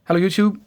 Hello YouTube,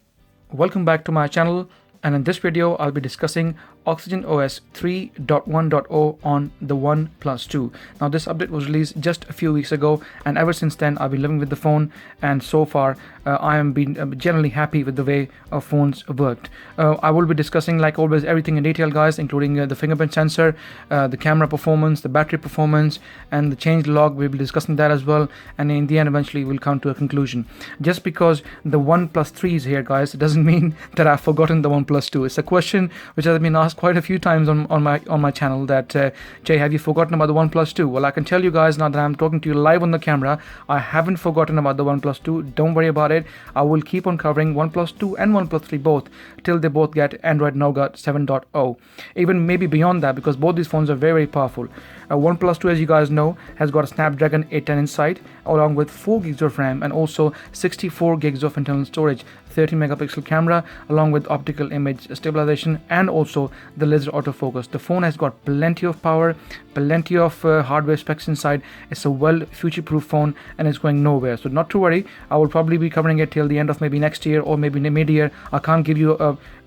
welcome back to my channel, and in this video I'll be discussing OxygenOS 3.1.0 on the OnePlus 2. Now this update was released just a few weeks ago, and ever since then I've been living with the phone, and so far I am been generally happy with the way phones worked. I will be discussing, like always, everything in detail guys, including the fingerprint sensor, the camera performance, the battery performance, and the change log. We'll be discussing that as well, and in the end eventually we'll come to a conclusion. Just because the OnePlus 3 is here guys, it doesn't mean that I've forgotten the OnePlus 2. It's a question which has been asked quite a few times on my channel, that Jay, have you forgotten about the OnePlus 2? Well, I can tell you guys now that I'm talking to you live on the camera, I haven't forgotten about the OnePlus 2. Don't worry about it. I will keep on covering OnePlus 2 and OnePlus 3 both till they both get Android Nougat 7.0, even maybe beyond that, because both these phones are very powerful. OnePlus 2, as you guys know, has got a Snapdragon 810 inside, along with 4 gigs of RAM and also 64 gigs of internal storage, 30 megapixel camera, along with optical image stabilization and also the laser autofocus. The phone has got plenty of power, plenty of hardware specs inside. It's a well future-proof phone and it's going nowhere, so not to worry. I will probably be covering it till the end of maybe next year or maybe mid-year. I can't give you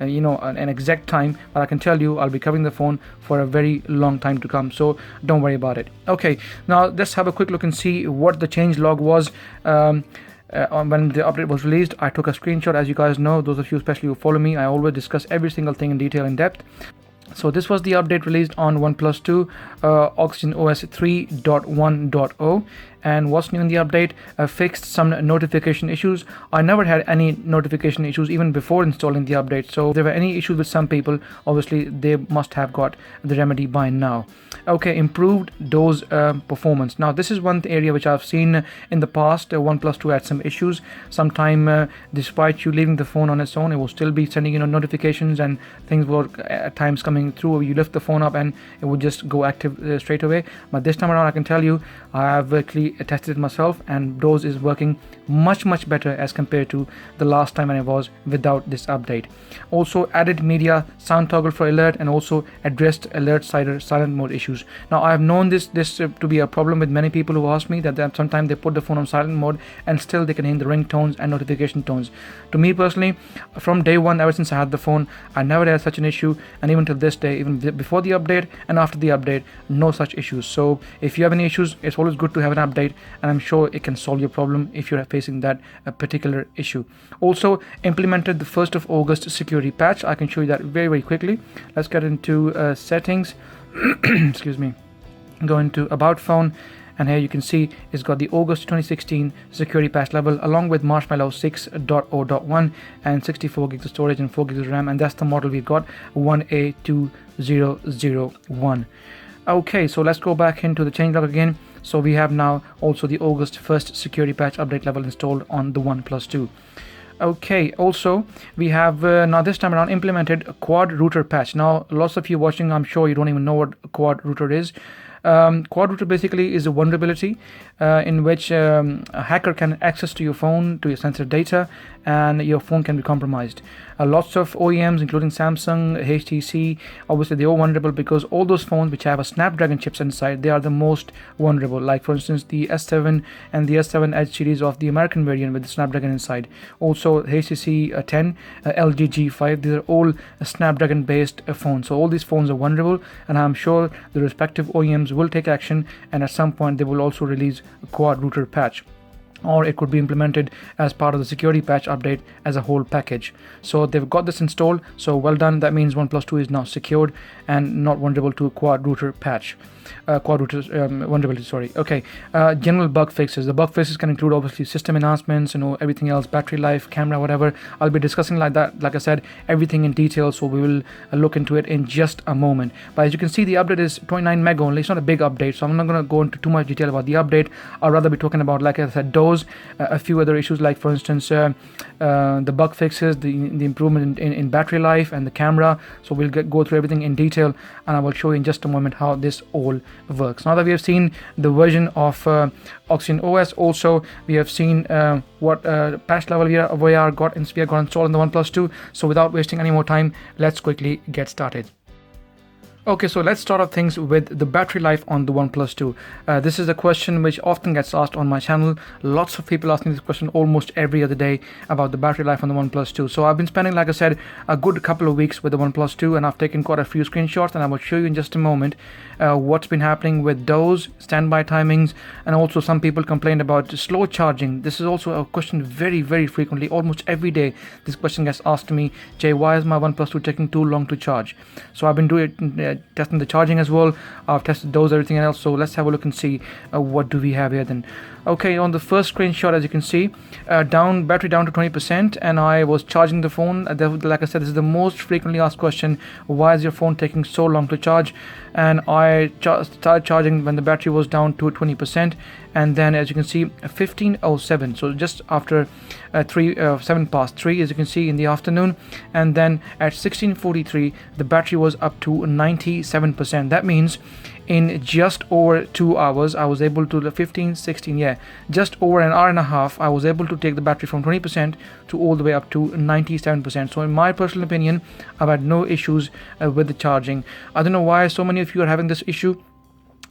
an exact time, but I can tell you I'll be covering the phone for a very long time to come, so don't worry about it. Okay, now let's have a quick look and see what the change log was. When the update was released, I took a screenshot. As you guys know, those of you especially who follow me, I always discuss every single thing in detail, in depth. So this was the update released on OnePlus 2, OxygenOS 3.1.0. And what's new in the update? Fixed some notification issues. I never had any notification issues even before installing the update, so if there were any issues with some people, obviously they must have got the remedy by now. Okay, improved Doze performance. Now this is one area which I've seen in the past. OnePlus 2 had some issues. Sometime despite you leaving the phone on its own, it will still be sending notifications, and things were at times coming through. You lift the phone up and it would just go active straight away. But this time around, I can tell you, I have actually tested it myself, and Doze is working much better as compared to the last time when it was without this update. Also added media sound toggle for alert, and also addressed alert silent mode issues. Now I have known this to be a problem with many people who ask me that sometimes they put the phone on silent mode and still they can hear the ringtones and notification tones. To me personally, from day one, ever since I had the phone, I never had such an issue, and even till this day, even before the update and after the update, no such issues. So if you have any issues, it's always good to have an update, and I'm sure it can solve your problem if you're facing that particular issue. Also implemented the 1st of August security patch. I can show you that very quickly. Let's get into settings. Excuse me. Go into about phone, and here you can see it's got the August 2016 security patch level, along with Marshmallow 6.0.1 and 64 gigs of storage and 4 gigs of RAM, and that's the model we've got, 1A2001. Okay, so let's go back into the changelog again. So we have now also the August 1st security patch update level installed on the OnePlus 2. Okay, also we have now this time around implemented a quad router patch. Now lots of you watching, I'm sure you don't even know what a quad router is. Quad router basically is a vulnerability in which a hacker can access to your phone, to your sensitive data, and your phone can be compromised. Lots of OEMs, including Samsung, HTC, obviously they are vulnerable because all those phones which have a Snapdragon chips inside, they are the most vulnerable. Like for instance the S7 and the S7 Edge series of the American variant with the Snapdragon inside. Also HTC 10, LG G5, these are all Snapdragon based phones. So all these phones are vulnerable, and I'm sure the respective OEMs will take action, and at some point they will also release a quad router patch, or it could be implemented as part of the security patch update as a whole package. So they've got this installed, so well done. That means OnePlus 2 is now secured and not vulnerable to a quad router patch. Vulnerability, sorry. Okay, general bug fixes. The bug fixes can include obviously system enhancements, everything else, battery life, camera, whatever. I'll be discussing like that, like I said, everything in detail, so we will look into it in just a moment. But as you can see, the update is 29 meg only. It's not a big update, so I'm not going to go into too much detail about the update. I'll rather be talking about, like I said, Doze, a few other issues, like for instance the bug fixes, the improvement in battery life and the camera. So we'll go through everything in detail, and I will show you in just a moment how this all works. Now that we have seen the version of OxygenOS, also we have seen what patch level we have got installed in the OnePlus 2. So without wasting any more time, let's quickly get started. Okay, so let's start off things with the battery life on the OnePlus 2. This is a question which often gets asked on my channel. Lots of people ask me this question almost every other day about the battery life on the OnePlus 2. So I've been spending, like I said, a good couple of weeks with the OnePlus 2, and I've taken quite a few screenshots, and I will show you in just a moment what's been happening with Doze, standby timings, and also some people complained about slow charging. This is also a question very frequently, almost every day. This question gets asked to me, Jay, why is my OnePlus 2 taking too long to charge? So I've been testing the charging as well. I've tested those, everything else. So let's have a look and see what do we have here then. Okay, on the first screenshot, as you can see, battery down to 20%, and I was charging the phone. Like I said, this is the most frequently asked question: why is your phone taking so long to charge? And I started charging when the battery was down to 20%, and then, as you can see, 15:07, so just after 7 past 3, as you can see, in the afternoon, and then at 16:43 the battery was up to 97%. That means in just over 2 hours I was able to, 16, just over an hour and a half, I was able to take the battery from 20% to all the way up to 97%. So in my personal opinion, I've had no issues with the charging. I don't know why so many of you are having this issue.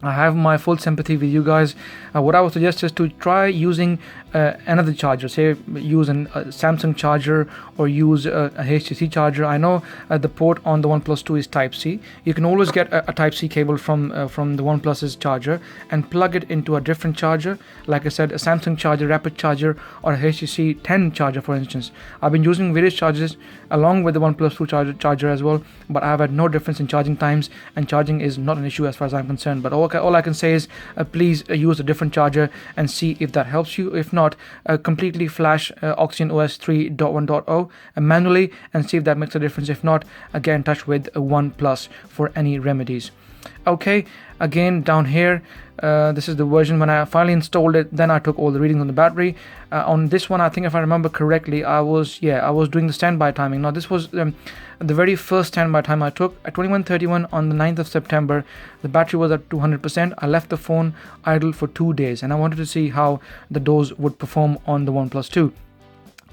I have my full sympathy with you guys. What I would suggest is to try using another charger. Say use a Samsung charger or use a HTC charger. I know the port on the OnePlus 2 is Type-C. You can always get a Type-C cable from the OnePlus's charger and plug it into a different charger. Like I said, a Samsung charger, rapid charger, or a HTC 10 charger, for instance. I've been using various chargers along with the OnePlus 2 charger as well, but I've had no difference in charging times, and charging is not an issue as far as I'm concerned. But all I can say is please use a different charger and see if that helps you. If not, completely flash OxygenOS 3.1.0 manually and see if that makes a difference. If not, get in touch with OnePlus for any remedies. Okay, again down here, this is the version when I finally installed it. Then I took all the readings on the battery. On this one, I think if I remember correctly, I was doing the standby timing. Now this was the very first standby time I took at 21:31 on the 9th of September. The battery was at 200%. I left the phone idle for 2 days, and I wanted to see how the Doze would perform on the OnePlus 2.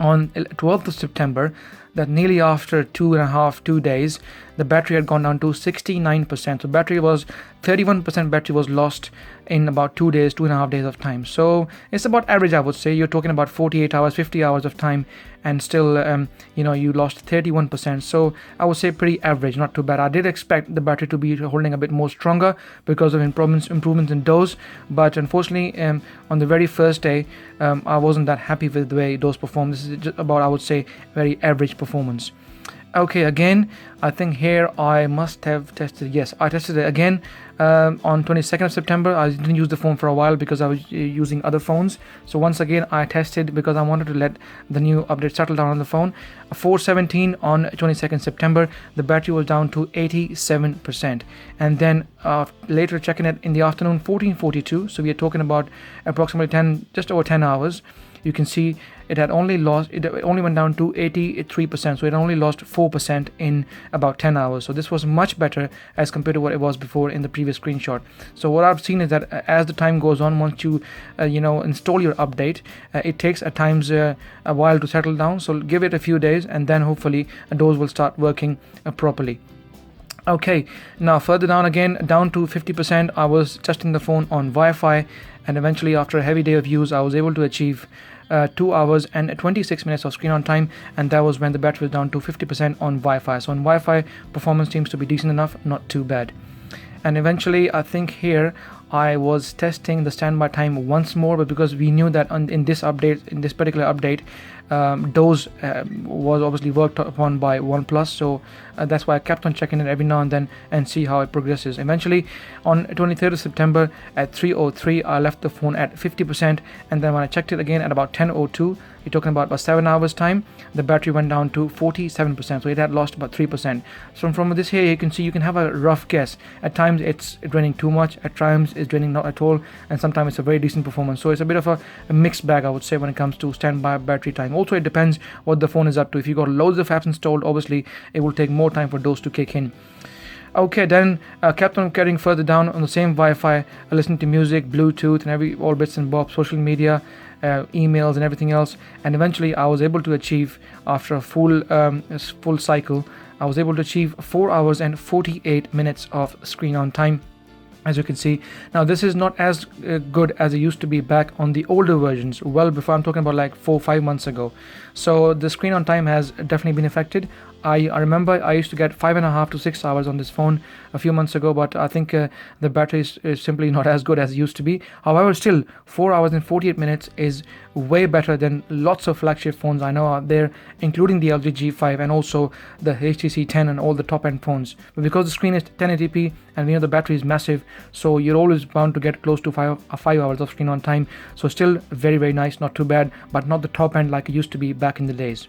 On 12th of September, that nearly after 2 days, the battery had gone down to 69%. So 31% battery was lost in about 2 days, 2.5 days of time. So it's about average, I would say. You're talking about 48 hours, 50 hours of time, and still, you lost 31%. So I would say pretty average, not too bad. I did expect the battery to be holding a bit more stronger because of improvements in Doze, but unfortunately, on the very first day, I wasn't that happy with the way Doze performed. This is just about, I would say, very average performance. Okay, again, I think here I must have tested. Yes, I tested it again on 22nd of September. I didn't use the phone for a while because I was using other phones. So once again, I tested because I wanted to let the new update settle down on the phone. 4:17 on 22nd September, the battery was down to 87%. And then later checking it in the afternoon, 14:42. So we are talking about approximately just over 10 hours. You can see it only went down to 83%, so it only lost 4% in about 10 hours. So this was much better as compared to what it was before in the previous screenshot. So what I've seen is that as the time goes on, once you install your update, it takes at times a while to settle down. So give it a few days, and then hopefully Doze will start working properly. Okay, now further down again, down to 50%, I was testing the phone on Wi-Fi, and eventually after a heavy day of use, I was able to achieve 2 hours and 26 minutes of screen on time, and that was when the battery was down to 50% on Wi-Fi. So on Wi-Fi, performance seems to be decent enough, not too bad. And eventually, I think here I was testing the standby time once more, but because we knew that in this particular update, Doze was obviously worked upon by OnePlus, so that's why I kept on checking it every now and then and see how it progresses. Eventually, on 23rd of September at 3:03, I left the phone at 50%, and then when I checked it again at about 10:02, you're talking about 7 hours time, the battery went down to 47%, so it had lost about 3%. So from this here, you can see, you can have a rough guess. At times it's draining too much, at times it's draining not at all, and sometimes it's a very decent performance. So it's a bit of a mixed bag, I would say, when it comes to standby battery time. Also, it depends what the phone is up to. If you got loads of apps installed, obviously it will take more time for those to kick in. Okay, then kept on carrying further down on the same Wi-Fi, listening to music, Bluetooth, and all bits and bobs, social media, emails, and everything else. And eventually, I was able to achieve, after a full cycle, I was able to achieve 4 hours and 48 minutes of screen on time, as you can see. Now this is not as good as it used to be back on the older versions, well before. I'm talking about like 4-5 months ago. So the screen on time has definitely been affected. I remember I used to get 5.5 to 6 hours on this phone a few months ago, but I think the battery is simply not as good as it used to be. However, still 4 hours and 48 minutes is way better than lots of flagship phones I know out there, including the LG G5 and also the HTC 10 and all the top end phones. But because the screen is 1080p and the battery is massive, so you're always bound to get close to 5 hours of screen on time. So still very, very nice, not too bad, but not the top end like it used to be back in the days.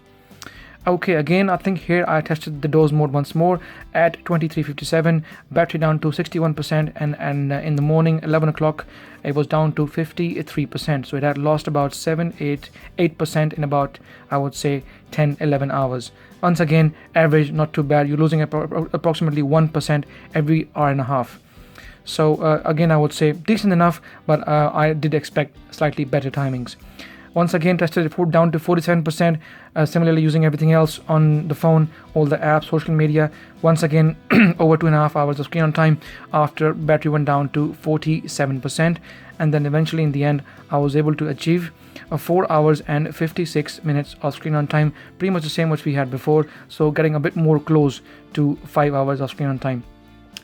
Okay, again, I think here I tested the Doze mode once more at 23:57, battery down to 61%, and in the morning 11 o'clock it was down to 53%. So it had lost about 8% in about, I would say, 10-11 hours. Once again, average, not too bad. You're losing approximately 1% every hour and a half. So again, I would say decent enough, but I did expect slightly better timings. Once again, tested it down to 47%. Similarly, using everything else on the phone, all the apps, social media. Once again, over 2.5 hours of screen on time after battery went down to 47%. And then eventually, in the end, I was able to achieve 4 hours and 56 minutes of screen on time. Pretty much the same which we had before. So getting a bit more close to 5 hours of screen on time.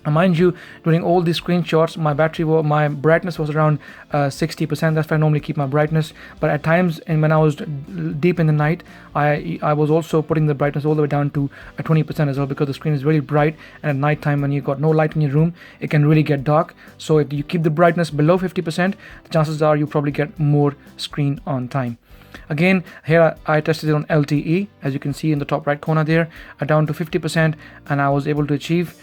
Mind you, during all these screenshots, my brightness was around 60%. That's where I normally keep my brightness. But at times, and when I was deep in the night, I was also putting the brightness all the way down to 20% as well, because the screen is really bright. And at night time, when you've got no light in your room, it can really get dark. So if you keep the brightness below 50%, the chances are you probably get more screen on time. Again, here I tested it on LTE, as you can see in the top right corner there, down to 50%, and I was able to achieve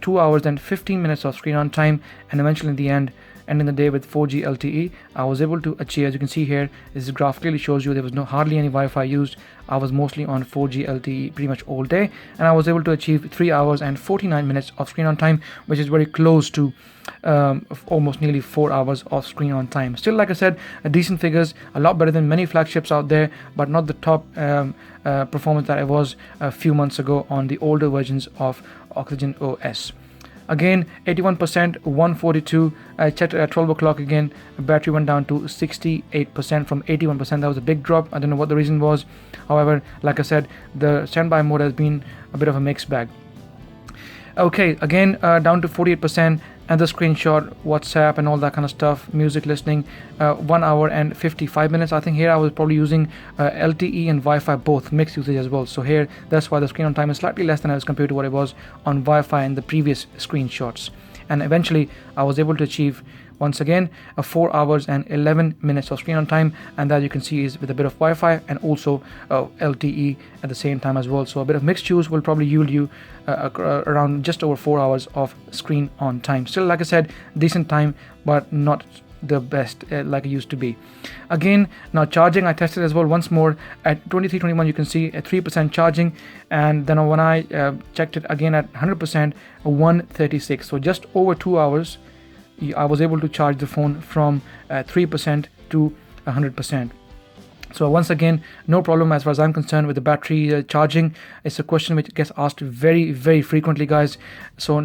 2 hours and 15 minutes of screen on time. And eventually in the end, ending the day with 4G LTE, I was able to achieve, as you can see here, this graph clearly shows you there was hardly any Wi-Fi used. I was mostly on 4G LTE pretty much all day, and I was able to achieve 3 hours and 49 minutes of screen on time, which is very close to almost nearly 4 hours of screen on time. Still, like I said, decent figures, a lot better than many flagships out there, but not the top performance that it was a few months ago on the older versions of OxygenOS. Again, 81%, 142. I checked at 12 o'clock again. Battery went down to 68% from 81%. That was a big drop. I don't know what the reason was. However, like I said, the standby mode has been a bit of a mixed bag. Okay, again, down to 48%. And the screenshot, WhatsApp and all that kind of stuff, music listening, 1 hour and 55 minutes. I think here I was probably using LTE and Wi-Fi, both mixed usage as well. So here, that's why the screen on time is slightly less than as compared to what it was on Wi-Fi in the previous screenshots. And eventually, I was able to achieve, once again, 4 hours and 11 minutes of screen on time, and that you can see is with a bit of Wi-Fi and also LTE at the same time as well. So a bit of mixed use will probably yield you around just over 4 hours of screen on time. Still, like I said, decent time, but not the best like it used to be. Again, now charging, I tested as well once more at 23:21. You can see a 3% charging, and then when I checked it again at 100%, 136. So just over 2 hours, I was able to charge the phone from 3% to 100%. So once again, no problem as far as I'm concerned with the battery charging. It's a question which gets asked very, very frequently, guys. So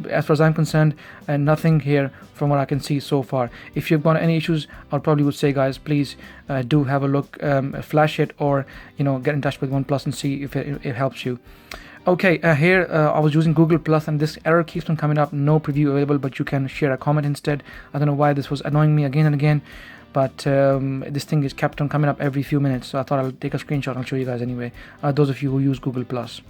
as far as I'm concerned, nothing here from what I can see so far. If you've got any issues, I probably would say, guys, please do have a look, flash it, or get in touch with OnePlus and see if it helps you. Okay, here I was using Google Plus, and this error keeps on coming up. No preview available, but you can share a comment instead. I don't know why this was annoying me again and again, but this thing is kept on coming up every few minutes. So I thought I'll take a screenshot and I'll show you guys anyway. Those of you who use Google Plus.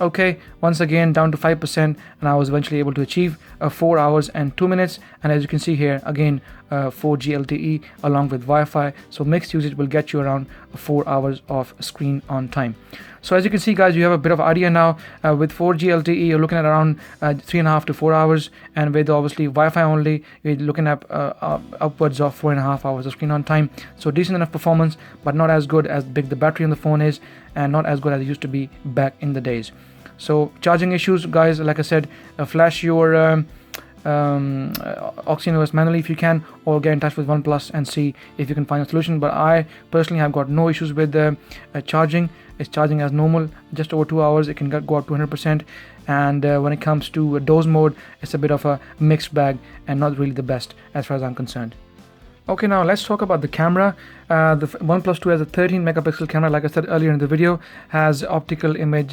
Okay, once again down to 5%, and I was eventually able to achieve 4 hours and 2 minutes. And as you can see here, again 4G LTE along with Wi-Fi. So mixed usage will get you around 4 hours of screen on time. So as you can see, guys, you have a bit of idea now. With 4G LTE, you're looking at around 3.5 to 4 hours, and with obviously Wi-Fi only, you're looking at upwards of 4.5 hours of screen on time. So decent enough performance, but not as good as big the battery on the phone is, and not as good as it used to be back in the days. So charging issues, guys, like I said, flash your OxygenOS manually if you can, or get in touch with OnePlus and see if you can find a solution. But I personally have got no issues with charging. It's charging as normal, just over 2 hours. It can go up to 100%. And when it comes to Doze mode, it's a bit of a mixed bag and not really the best as far as I'm concerned. Okay, now let's talk about the camera. The OnePlus 2 has a 13 megapixel camera, like I said earlier in the video, has optical image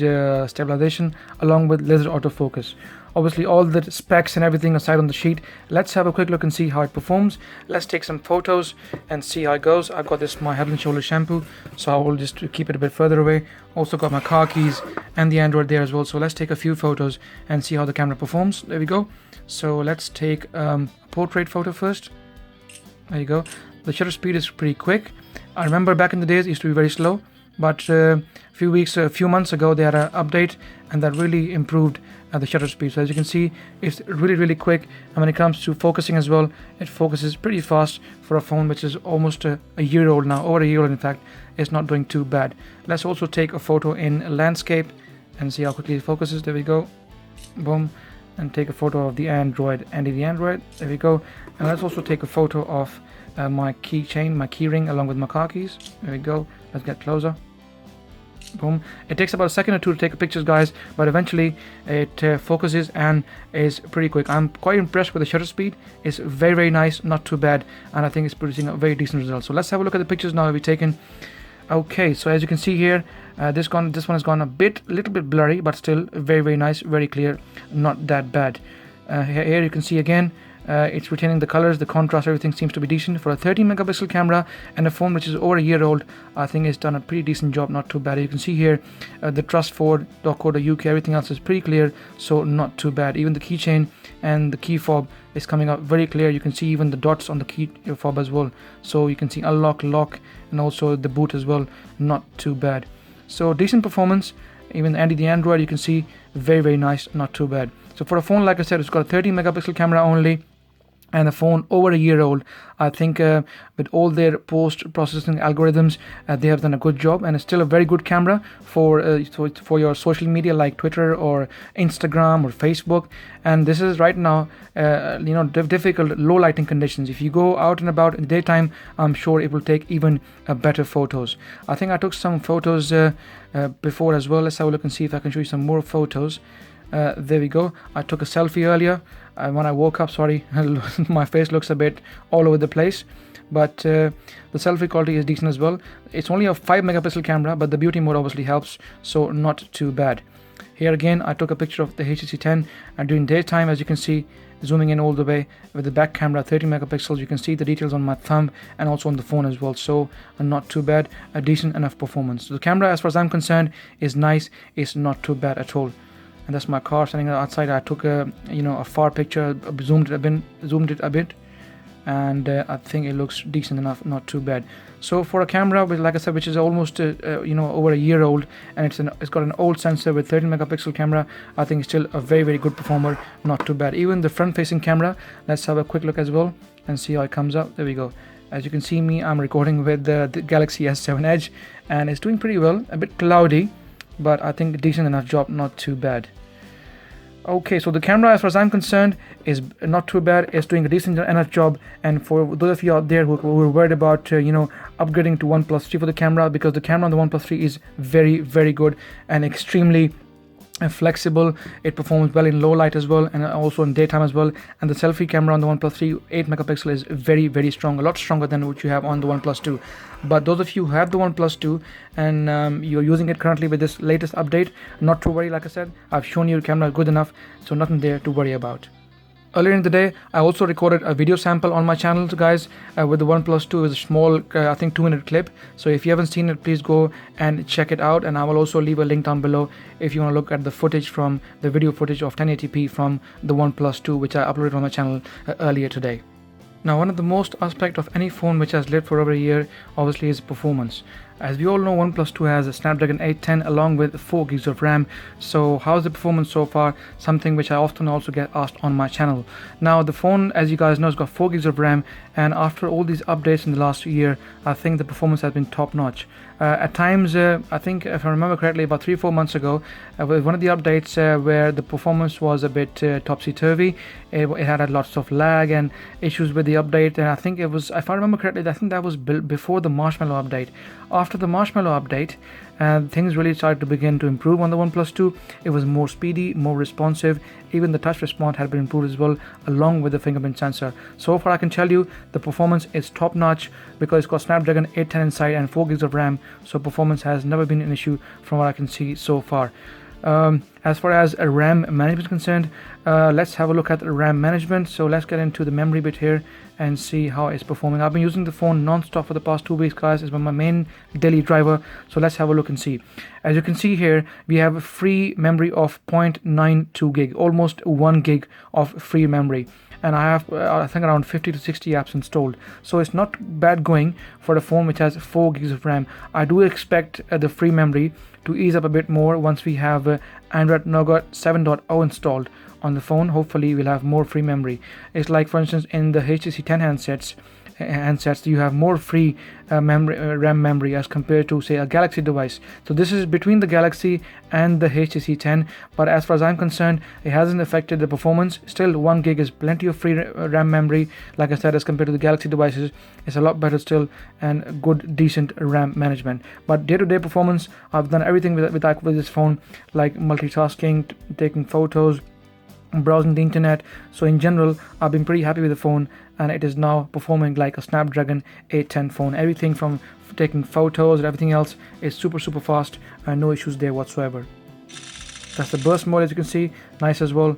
stabilization along with laser autofocus. Obviously all the specs and everything aside on the sheet, let's have a quick look and see how it performs. Let's take some photos and see how it goes. I've got this my Head and Shoulders shampoo, so I will just keep it a bit further away. Also got my car keys and the Android there as well. So let's take a few photos and see how the camera performs. There we go. So let's take a portrait photo first. There you go. The shutter speed is pretty quick. I remember back in the days it used to be very slow, but a few months ago they had an update and that really improved the shutter speed. So as you can see, it's really quick, and when it comes to focusing as well, it focuses pretty fast for a phone which is almost a year old now, over a year old in fact. It's not doing too bad. Let's also take a photo in landscape and see how quickly it focuses. There we go. Boom. And take a photo of the Android, there we go. And let's also take a photo of my keychain, my keyring, along with my car keys. There we go. Let's get closer. Boom. It takes about a second or two to take pictures, guys, but eventually it focuses and is pretty quick. I'm quite impressed with the shutter speed. It's very nice, not too bad, and I think it's producing a very decent result. So let's have a look at the pictures now that we've taken. Okay, so as you can see here, this one has gone a little bit blurry, but still very nice, very clear, not that bad. Here you can see again, it's retaining the colors, the contrast, everything seems to be decent for a 13 megapixel camera and a phone which is over a year old. I think it's done a pretty decent job, not too bad. You can see here the trust4.co.uk, everything else is pretty clear, so not too bad. Even the keychain and the key fob is coming out very clear. You can see even the dots on the key fob as well, so you can see unlock, lock, and also the boot as well, not too bad. So decent performance. Even the Android, you can see very nice, not too bad. So for a phone, like I said, it's got a 13 megapixel camera only, and a phone over a year old. I think with all their post-processing algorithms, they have done a good job, and it's still a very good camera for your social media like Twitter or Instagram or Facebook. And this is right now difficult low lighting conditions. If you go out and about in the daytime, I'm sure it will take even better photos. I think I took some photos before as well. Let's have a look and see if I can show you some more photos. There we go. I took a selfie earlier when I woke up. Sorry, my face looks a bit all over the place, but the selfie quality is decent as well. It's only a 5 megapixel camera, but the beauty mode obviously helps, so not too bad. Here again, I took a picture of the HTC 10 during daytime. As you can see, zooming in all the way with the back camera, 30 megapixels. You can see the details on my thumb and also on the phone as well, so not too bad. A decent enough performance. So the camera, as far as I'm concerned, is nice. It's not too bad at all. And that's my car standing outside. I took a far picture, zoomed it a bit, and I think it looks decent enough, not too bad. So for a camera with, like I said, which is almost over a year old, and it's got an old sensor with 13 megapixel camera, I think it's still a very good performer, not too bad. Even the front facing camera, let's have a quick look as well and see how it comes out. There we go. As you can see me, I'm recording with the Galaxy S7 Edge, and it's doing pretty well. A bit cloudy, but I think a decent enough job, not too bad. Okay, so the camera, as far as I'm concerned, is not too bad. It's doing a decent enough job. And for those of you out there who were worried about upgrading to OnePlus 3 for the camera, because the camera on the OnePlus 3 is very good and extremely flexible. It performs well in low light as well, and also in daytime as well. And the selfie camera on the OnePlus 3 8 megapixel is very strong, a lot stronger than what you have on the OnePlus 2. But those of you who have the OnePlus 2 and you're using it currently with this latest update, not to worry. Like I said, I've shown you the camera is good enough, so nothing there to worry about. Earlier in the day, I also recorded a video sample on my channel, guys, with the OnePlus 2. It's a small, I think 2-minute clip. So if you haven't seen it, please go and check it out. And I will also leave a link down below if you want to look at the footage from the video footage of 1080p from the OnePlus 2, which I uploaded on my channel earlier today. Now, one of the most aspect of any phone which has lived for over a year, obviously, is performance. As we all know, OnePlus 2 has a Snapdragon 810 along with 4 gigs of RAM. So how's the performance so far? Something which I often also get asked on my channel. Now the phone, as you guys know, has got 4 gigs of RAM, and after all these updates in the last year, I think the performance has been top notch. At times, I think if I remember correctly, about 3-4 months ago, with one of the updates where the performance was a bit topsy-turvy, it had lots of lag and issues with the update, and I think it was, if I remember correctly, I think that was before the Marshmallow update. After the Marshmallow update, things really started to begin to improve on the OnePlus 2. It was more speedy, more responsive. Even the touch response had been improved as well, along with the fingerprint sensor. So far I can tell you the performance is top notch because it's got Snapdragon 810 inside and 4 gigs of RAM, so performance has never been an issue from what I can see so far. As far as RAM management is concerned, let's have a look at the RAM management. So let's get into the memory bit here and see how it's performing. I've been using the phone non-stop for the past 2 weeks, guys. It's been my main daily driver. So let's have a look and see. As you can see here, we have a free memory of 0.92 gig, almost 1 gig of free memory. And I have I think around 50 to 60 apps installed, so it's not bad going for a phone which has 4 gigs of RAM. I do expect the free memory to ease up a bit more once we have Android Nougat 7.0 installed on the phone. Hopefully we'll have more free memory. It's like, for instance, in the HTC 10 handsets you have more free RAM memory as compared to, say, a Galaxy device. So this is between the Galaxy and the HTC 10, but as far as I'm concerned, it hasn't affected the performance. Still, 1 gig is plenty of free RAM memory. Like I said, as compared to the Galaxy devices, it's a lot better still, and good decent RAM management. But day-to-day performance, I've done everything with this phone, like multitasking, taking photos, browsing the internet. So in general, I've been pretty happy with the phone, and it is now performing like a Snapdragon 810 phone. Everything from taking photos and everything else is super fast, and no issues there whatsoever. That's the burst mode, as you can see, nice as well.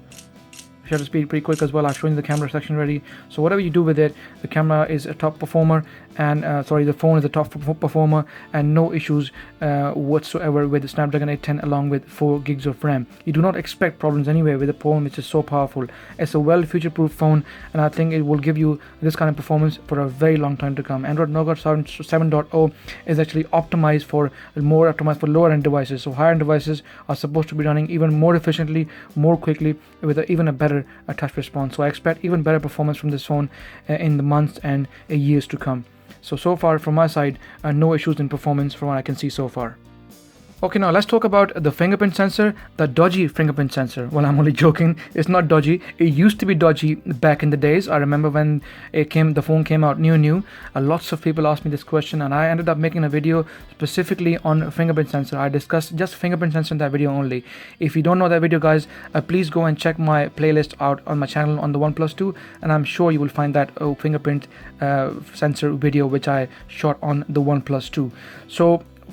Shutter speed pretty quick as well. I've shown you the camera section already. So whatever you do with it, the camera is a top performer, and the phone is a top performer, and no issues whatsoever with the Snapdragon 810 along with 4 gigs of RAM. You do not expect problems anyway with a phone which is so powerful. It's a well future-proof phone, and I think it will give you this kind of performance for a very long time to come. Android Nougat 7.0 is actually optimized for lower end devices. So higher end devices are supposed to be running even more efficiently, more quickly, with even a better touch response. So I expect even better performance from this phone in the months and years to come. So far from my side, no issues in performance from what I can see so far. Okay, now let's talk about the fingerprint sensor, the dodgy fingerprint sensor. Well, I'm only joking. It's not dodgy. It used to be dodgy back in the days. I remember when the phone came out new. Lots of people asked me this question, and I ended up making a video specifically on fingerprint sensor. I discussed just fingerprint sensor in that video only. If you don't know that video, guys, please go and check my playlist out on my channel on the OnePlus 2, and I'm sure you will find that fingerprint sensor video which I shot on the OnePlus 2.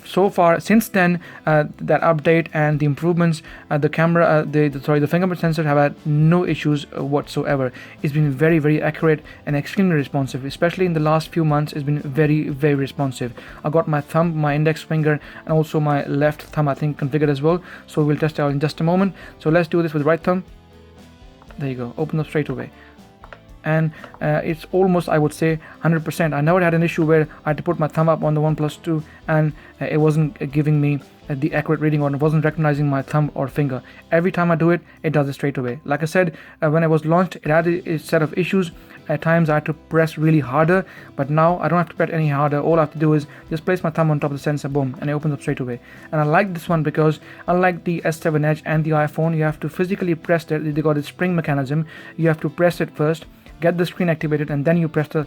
So far since then, that update and the improvements, the fingerprint sensor have had no issues whatsoever. It's been very accurate and extremely responsive. Especially in the last few months, it's been very responsive. I got my thumb, my index finger, and also my left thumb, I think, configured as well. So we'll test it out in just a moment. So let's do this with right thumb. There you go, open up straight away. And it's almost, I would say, 100%. I never had an issue where I had to put my thumb up on the OnePlus 2 and it wasn't giving me the accurate reading, or it wasn't recognizing my thumb or finger. Every time I do it, it does it straight away. Like I said, when it was launched, it had a set of issues. At times I had to press really harder, but now I don't have to press any harder. All I have to do is just place my thumb on top of the sensor, boom, and it opens up straight away. And I like this one because unlike the S7 Edge and the iPhone, you have to physically press it. They got a spring mechanism. You have to press it first, get the screen activated, and then you press the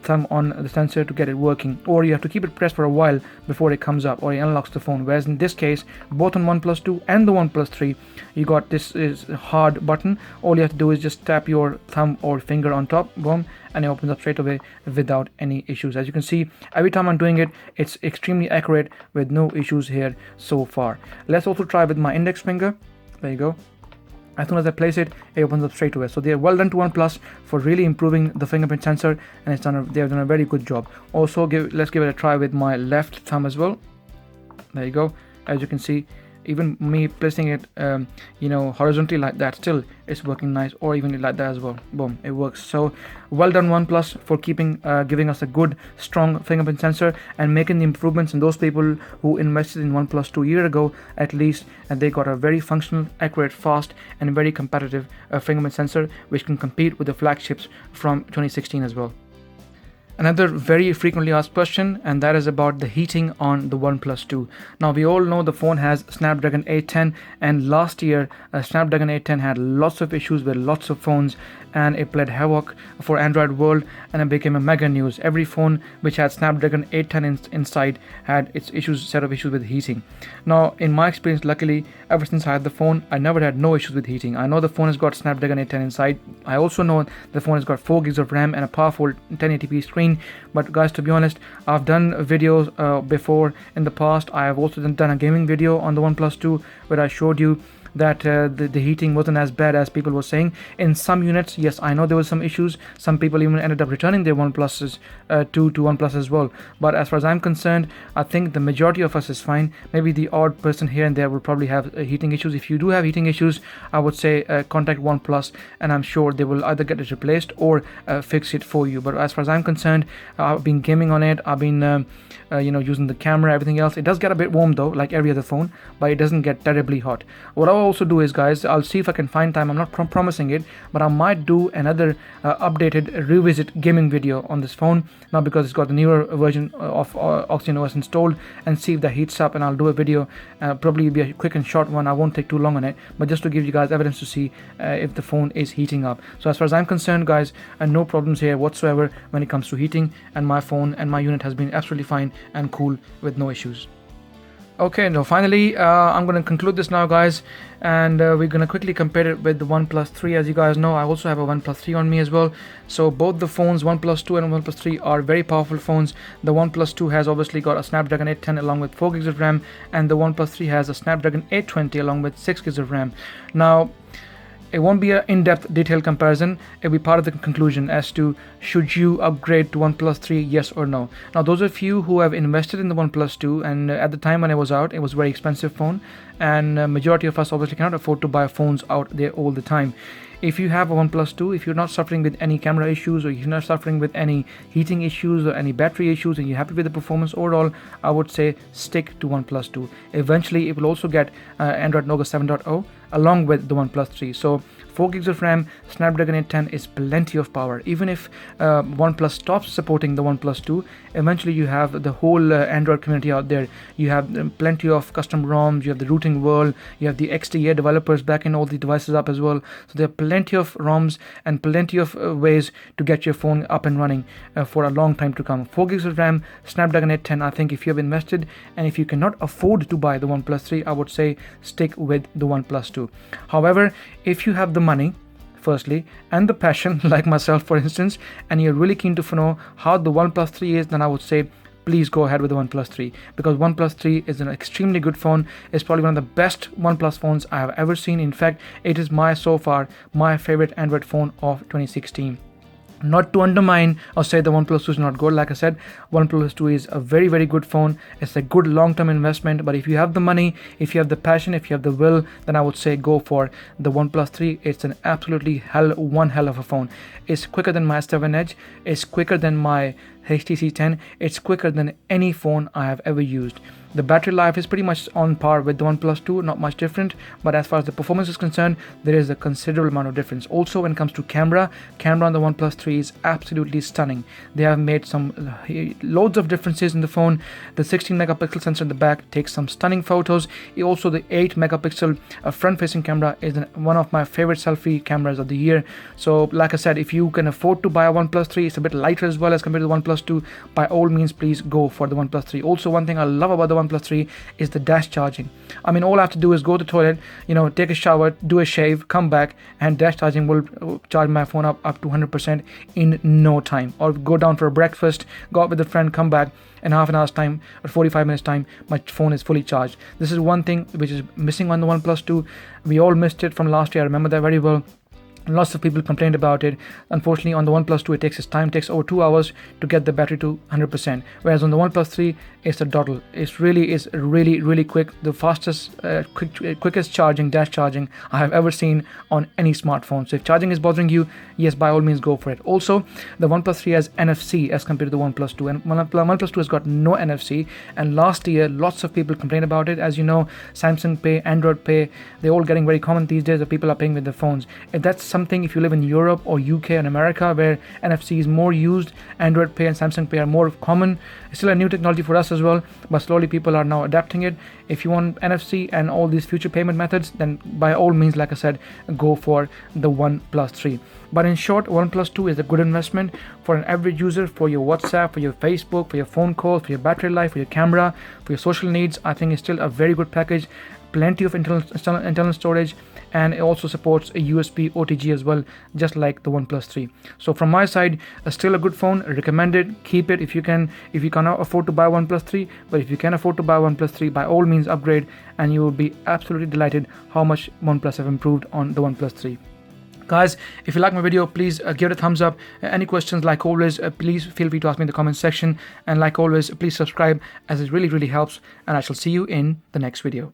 thumb on the sensor to get it working, or you have to keep it pressed for a while before it comes up or it unlocks the phone. Whereas in this case, both on OnePlus 2 and the OnePlus 3, you got this is hard button. All you have to do is just tap your thumb or finger on top, boom, and it opens up straight away without any issues. As you can see, every time I'm doing it, it's extremely accurate with no issues here so far. Let's also try with my index finger. There you go. As soon as I place it, it opens up straight away. So they're well done to OnePlus for really improving the fingerprint sensor, and they've done a very good job. Also, let's give it a try with my left thumb as well. There you go. As you can see, Even me placing it horizontally like that, still it's working nice, or even like that as well. Boom, it works. So well done OnePlus for giving us a good strong fingerprint sensor and making the improvements in those people who invested in OnePlus 2 years ago at least, and they got a very functional, accurate, fast and very competitive fingerprint sensor which can compete with the flagships from 2016 as well. Another very frequently asked question, and that is about the heating on the OnePlus 2. Now we all know the phone has Snapdragon 810, and last year Snapdragon 810 had lots of issues with lots of phones, and it played havoc for Android world, and it became a mega news. Every phone which had Snapdragon 810 inside had its set of issues with heating. Now in my experience, luckily, ever since I had the phone, I never had no issues with heating. I know the phone has got Snapdragon 810 inside. I also know the phone has got 4 gigs of RAM and a powerful 1080p screen. But guys, to be honest, I've done videos before in the past. I have also done a gaming video on the OnePlus 2 where I showed you that the heating wasn't as bad as people were saying. In some units, yes, I know there were some issues. Some people even ended up returning their OnePluses to OnePlus as well. But as far as I'm concerned, I think the majority of us is fine. Maybe the odd person here and there will probably have heating issues. If you do have heating issues, I would say contact OnePlus, and I'm sure they will either get it replaced or fix it for you. But as far as I'm concerned, I've been gaming on it. I've been using the camera, everything else. It does get a bit warm though, like every other phone, but it doesn't get terribly hot. What I'll also do is, guys, I'll see if I can find time. I'm not promising it, but I might do another updated revisit gaming video on this phone now, because it's got the newer version of OxygenOS installed, and see if that heats up, and I'll do a video. Probably be a quick and short one. I won't take too long on it, but just to give you guys evidence to see if the phone is heating up. So as far as I'm concerned, guys, no problems here whatsoever when it comes to heating, and my phone and my unit has been absolutely fine and cool with no issues. Okay, now finally, I'm going to conclude this now, guys, and we're going to quickly compare it with the OnePlus 3. As you guys know, I also have a OnePlus 3 on me as well. So both the phones, OnePlus 2 and OnePlus 3, are very powerful phones. The OnePlus 2 has obviously got a Snapdragon 810 along with 4 gigs of RAM, and the OnePlus 3 has a Snapdragon 820 along with 6 gigs of RAM. Now, it won't be an in-depth detailed comparison. It'll be part of the conclusion as to should you upgrade to OnePlus 3, yes or no. Now, those of you who have invested in the OnePlus 2, and at the time when it was out, it was a very expensive phone, and majority of us obviously cannot afford to buy phones out there all the time. If you have a OnePlus 2, if you're not suffering with any camera issues, or you're not suffering with any heating issues or any battery issues, and you're happy with the performance overall, I would say stick to OnePlus 2. Eventually, it will also get Android Nougat 7.0 along with the OnePlus 3. So 4 gigs of RAM, Snapdragon 810 is plenty of power. Even if OnePlus stops supporting the OnePlus 2, eventually you have the whole Android community out there. You have plenty of custom ROMs, you have the routing world, you have the XDA developers backing all the devices up as well. So there are plenty of ROMs and plenty of ways to get your phone up and running for a long time to come. 4 gigs of RAM, Snapdragon 810, I think if you have invested, and if you cannot afford to buy the OnePlus 3, I would say stick with the OnePlus 2. However, if you have the money, firstly, and the passion, like myself for instance, and you're really keen to know how the OnePlus 3 is, then I would say please go ahead with the OnePlus 3, because OnePlus 3 is an extremely good phone. It's probably one of the best OnePlus phones I have ever seen. In fact, it is so far my favorite Android phone of 2016. Not to undermine or say the OnePlus 2 is not good. Like I said, OnePlus 2 is a very, very good phone. It's a good long-term investment. But if you have the money, if you have the passion, if you have the will, then I would say go for the OnePlus 3. It's an absolutely one hell of a phone. It's quicker than my S7 Edge. It's quicker than my HTC 10. It's quicker than any phone I have ever used. The battery life is pretty much on par with the OnePlus 2, not much different, but as far as the performance is concerned, there is a considerable amount of difference. Also, when it comes to camera on the OnePlus 3 is absolutely stunning. They have made some loads of differences in the phone. The 16 megapixel sensor in the back takes some stunning photos. Also, the 8 megapixel front-facing camera is one of my favorite selfie cameras of the year. So, like I said, if you can afford to buy a OnePlus 3, it's a bit lighter as well as compared to the OnePlus 2. By all means, please go for the OnePlus 3. Also, one thing I love about the OnePlus 3 is the dash charging. I mean, all I have to do is go to the toilet, take a shower, do a shave, come back, and dash charging will charge my phone up to 100% in no time. Or go down for a breakfast, go out with a friend, come back, in half an hour's time or 45 minutes time, my phone is fully charged. This is one thing which is missing on the OnePlus 2. We all missed it from last year. I remember that very well. Lots of people complained about it. Unfortunately, on the OnePlus 2, it takes its time. It takes over 2 hours to get the battery to 100%. Whereas on the OnePlus 3, it's a doddle. It's really quick. The fastest, quickest charging, dash charging I have ever seen on any smartphone. So if charging is bothering you, yes, by all means, go for it. Also, the OnePlus 3 has NFC as compared to the OnePlus 2, and OnePlus 2 has got no NFC. And last year, lots of people complained about it. As you know, Samsung Pay, Android Pay, they're all getting very common these days. That people are paying with their phones. If that's something, if you live in Europe or UK and America, where NFC is more used, Android Pay and Samsung Pay are more common. It's still a new technology for us as well, but slowly people are now adapting it. If you want NFC and all these future payment methods, then by all means, like I said, go for the OnePlus 3. But in short, OnePlus 2 is a good investment for an average user, for your WhatsApp, for your Facebook, for your phone calls, for your battery life, for your camera, for your social needs. I think it's still a very good package. Plenty of internal storage, and it also supports a USB OTG as well, just like the OnePlus 3. So from my side, still a good phone, recommended. Keep it if you can. If you cannot afford to buy OnePlus 3, but if you can afford to buy OnePlus 3, by all means upgrade, and you will be absolutely delighted how much OnePlus have improved on the OnePlus 3. Guys, if you like my video, please give it a thumbs up. Any questions, like always, please feel free to ask me in the comment section. And like always, please subscribe, as it really helps. And I shall see you in the next video.